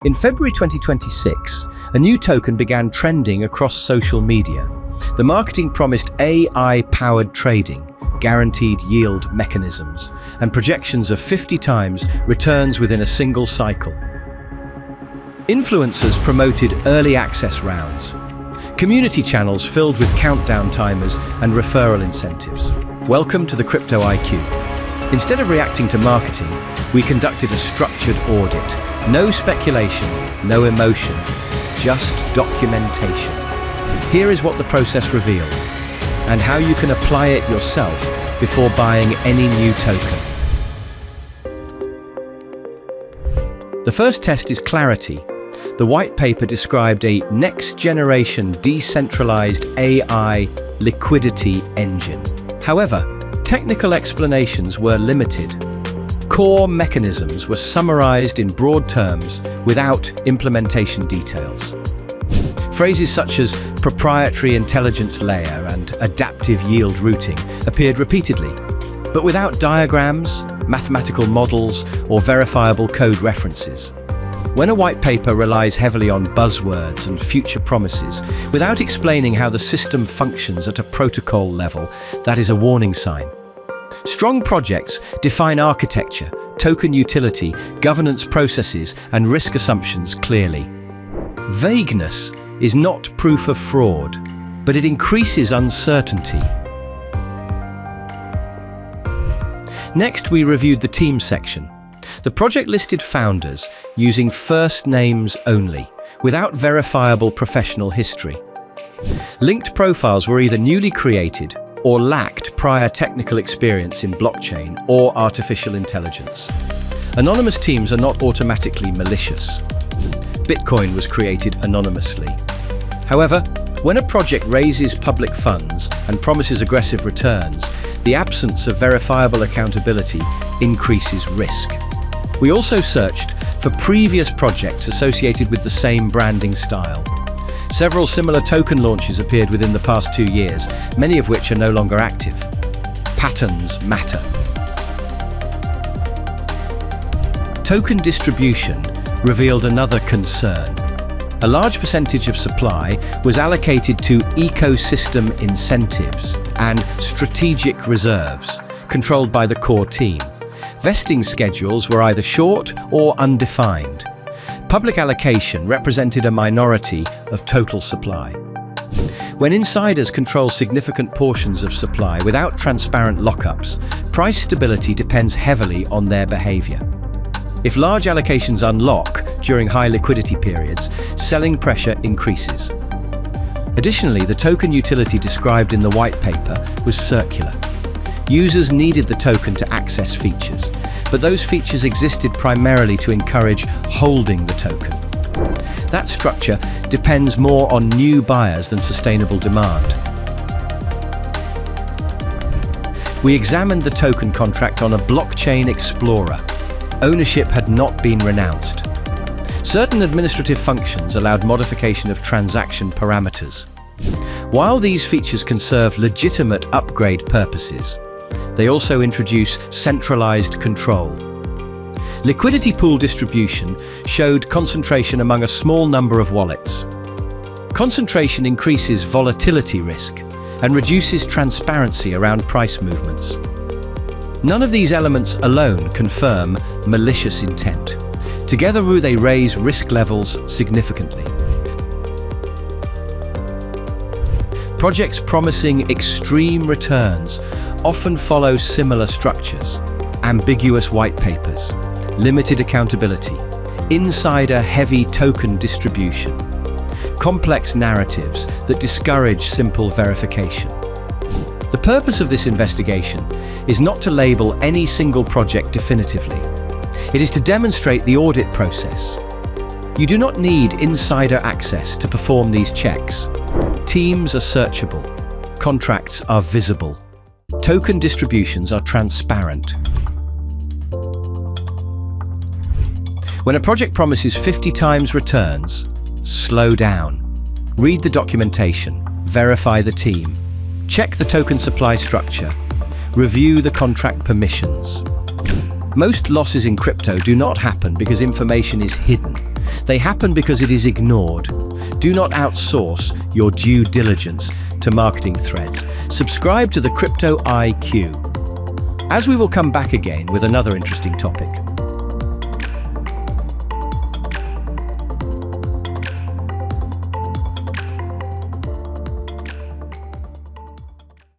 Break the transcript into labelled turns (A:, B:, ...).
A: In February 2026, a new token began trending across social media. The marketing promised AI-powered trading, guaranteed yield mechanisms, and projections of 50 times returns within a single cycle. Influencers promoted early access rounds. Community channels filled with countdown timers and referral incentives. Welcome to the Crypto IQ. Instead of reacting to marketing, we conducted a structured audit. No speculation, no emotion, just documentation. Here is what the process revealed, and how you can apply it yourself before buying any new token. The first test is clarity. The white paper described a next-generation decentralized AI liquidity engine. However, technical explanations were limited. Core mechanisms were summarized in broad terms without implementation details. Phrases such as proprietary intelligence layer and adaptive yield routing appeared repeatedly, but without diagrams, mathematical models, or verifiable code references. When a white paper relies heavily on buzzwords and future promises, without explaining how the system functions at a protocol level, that is a warning sign. Strong projects define architecture, token utility, governance processes, and risk assumptions clearly. Vagueness is not proof of fraud, but it increases uncertainty. Next, we reviewed the team section. The project listed founders using first names only, without verifiable professional history. Linked profiles were either newly created or lacked prior technical experience in blockchain or artificial intelligence. Anonymous teams are not automatically malicious. Bitcoin was created anonymously. However, when a project raises public funds and promises aggressive returns, the absence of verifiable accountability increases risk. We also searched for previous projects associated with the same branding style. Several similar token launches appeared within the past 2 years, many of which are no longer active. Patterns matter. Token distribution revealed another concern. A large percentage of supply was allocated to ecosystem incentives and strategic reserves, controlled by the core team. Vesting schedules were either short or undefined. Public allocation represented a minority of total supply. When insiders control significant portions of supply without transparent lockups, price stability depends heavily on their behavior. If large allocations unlock during high liquidity periods, selling pressure increases. Additionally, the token utility described in the white paper was circular. Users needed the token to access features, but those features existed primarily to encourage holding the token. That structure depends more on new buyers than sustainable demand. We examined the token contract on a blockchain explorer. Ownership had not been renounced. Certain administrative functions allowed modification of transaction parameters. While these features can serve legitimate upgrade purposes, they also introduce centralized control. Liquidity pool distribution showed concentration among a small number of wallets. Concentration increases volatility risk and reduces transparency around price movements. None of these elements alone confirm malicious intent. Together, they raise risk levels significantly. Projects promising extreme returns often follow similar structures: ambiguous white papers, limited accountability, insider-heavy token distribution, complex narratives that discourage simple verification. The purpose of this investigation is not to label any single project definitively. It is to demonstrate the audit process. You do not need insider access to perform these checks. Teams are searchable. Contracts are visible. Token distributions are transparent. When a project promises 50 times returns, slow down. Read the documentation, verify the team, check the token supply structure, review the contract permissions. Most losses in crypto do not happen because information is hidden, They happen because it is ignored. Do not outsource your due diligence to marketing threads. Subscribe to the Crypto IQ, as we will come back again with another interesting topic.